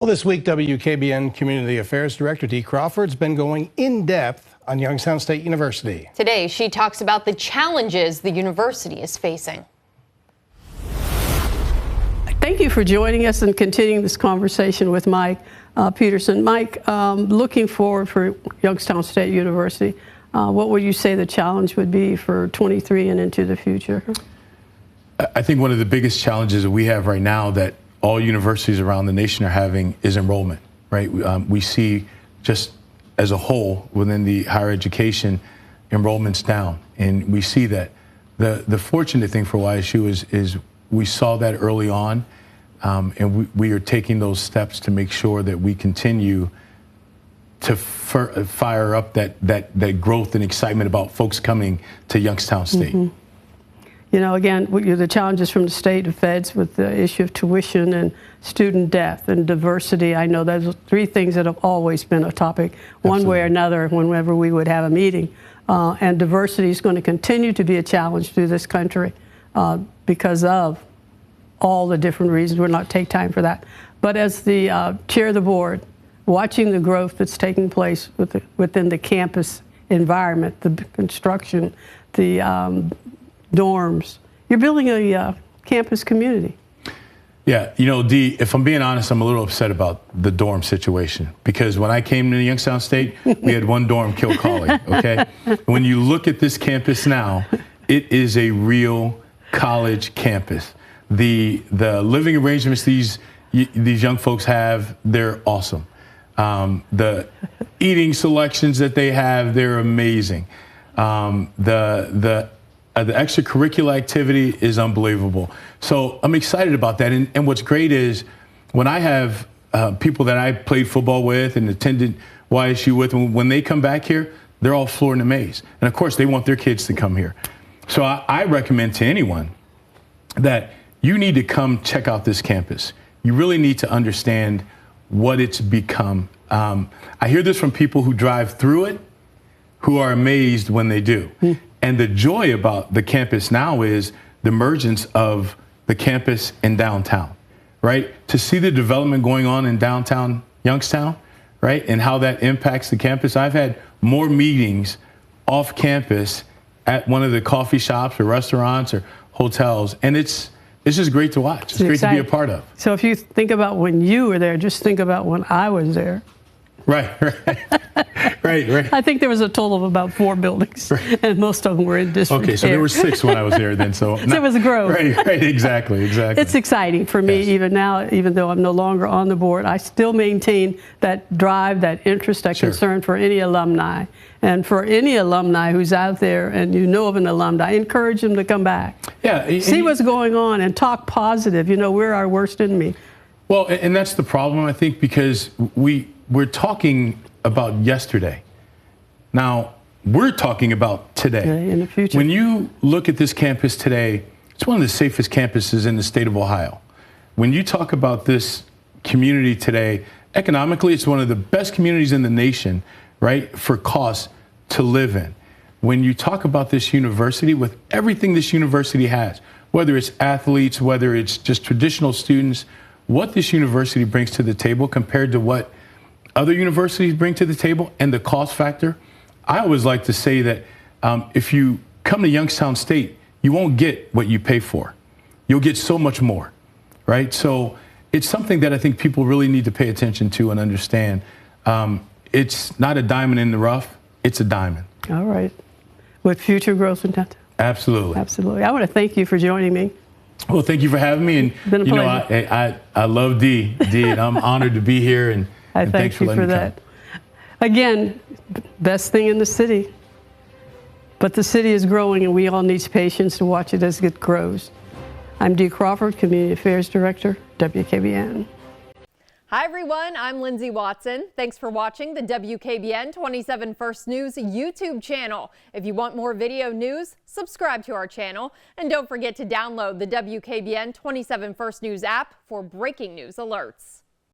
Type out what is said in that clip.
Well, this week, WKBN Community Affairs Director Dee Crawford's been going in depth on Youngstown State University. Today, she talks about the challenges the university is facing. Thank you for joining us and continuing this conversation with Mike Peterson. Mike, looking forward for Youngstown State University, what would you say the challenge would be for 23 and into the future? I think one of the biggest challenges that we have right now that all universities around the nation are having is enrollment, right? We see just as a whole within the higher education, enrollment's down. And we see that. The fortunate thing for YSU is we saw that early on, and we are taking those steps to make sure that we continue to fire up that growth and excitement about folks coming to Youngstown State. Mm-hmm. You know, again, the challenges from the state and feds with the issue of tuition and student death and diversity. I know those are three things that have always been a topic, one way or another, whenever we would have a meeting. And diversity is going to continue to be a challenge through this country because of all the different reasons. We'll not take time for that. But as the chair of the board, watching the growth that's taking place within the campus environment, the construction, the dorms. You're building a campus community. Yeah, you know, Dee, if I'm being honest, I'm a little upset about the dorm situation because when I came to Youngstown State, we had one dorm, Kilcawley, okay? When you look at this campus now, it is a real college campus. The living arrangements these young folks have, they're awesome. The eating selections that they have, they're amazing. The extracurricular activity is unbelievable. So I'm excited about that. And what's great is when I have people that I played football with and attended YSU with, when they come back here, they're all floored and amazed. And of course, they want their kids to come here. So I recommend to anyone that you need to come check out this campus. You really need to understand what it's become. I hear this from people who drive through it, who are amazed when they do. And the joy about the campus now is the emergence of the campus in downtown, right? To see the development going on in downtown Youngstown, right? And how that impacts the campus. I've had more meetings off campus at one of the coffee shops or restaurants or hotels. And it's just great to watch. It's great to be a part of. So if you think about when you were there, just think about when I was there. Right. I think there was a total of about 4 buildings, and most of them were in district. Okay, so there were 6 when I was there then. So there was a growth. Right, exactly. It's exciting for me even now, even though I'm no longer on the board. I still maintain that drive, that interest, that concern for any alumni. And for any alumni who's out there and you know of an alumni, encourage them to come back. Yeah. See what's going on and talk positive. You know, we're our worst enemy. Well, and that's the problem, I think, because we're talking about yesterday. Now, we're talking about today. In the future. When you look at this campus today, it's one of the safest campuses in the state of Ohio. When you talk about this community today, economically, it's one of the best communities in the nation, right, for cost to live in. When you talk about this university, with everything this university has, whether it's athletes, whether it's just traditional students, what this university brings to the table compared to what other universities bring to the table and the cost factor, I always like to say that if you come to Youngstown State, you won't get what you pay for. You'll get so much more, right? So it's something that I think people really need to pay attention to and understand. It's not a diamond in the rough, it's a diamond. All right. With future growth in that. Absolutely. Absolutely. I want to thank you for joining me. Well, thank you for having me. And been a pleasure. You know, I love Dee, and I'm honored to be here. And thanks for letting me come. Again, best thing in the city. But the city is growing, and we all need patience to watch it as it grows. I'm Dee Crawford, Community Affairs Director, WKBN. Hi, everyone. I'm Lindsay Watson. Thanks for watching the WKBN 27 First News YouTube channel. If you want more video news, subscribe to our channel. And don't forget to download the WKBN 27 First News app for breaking news alerts.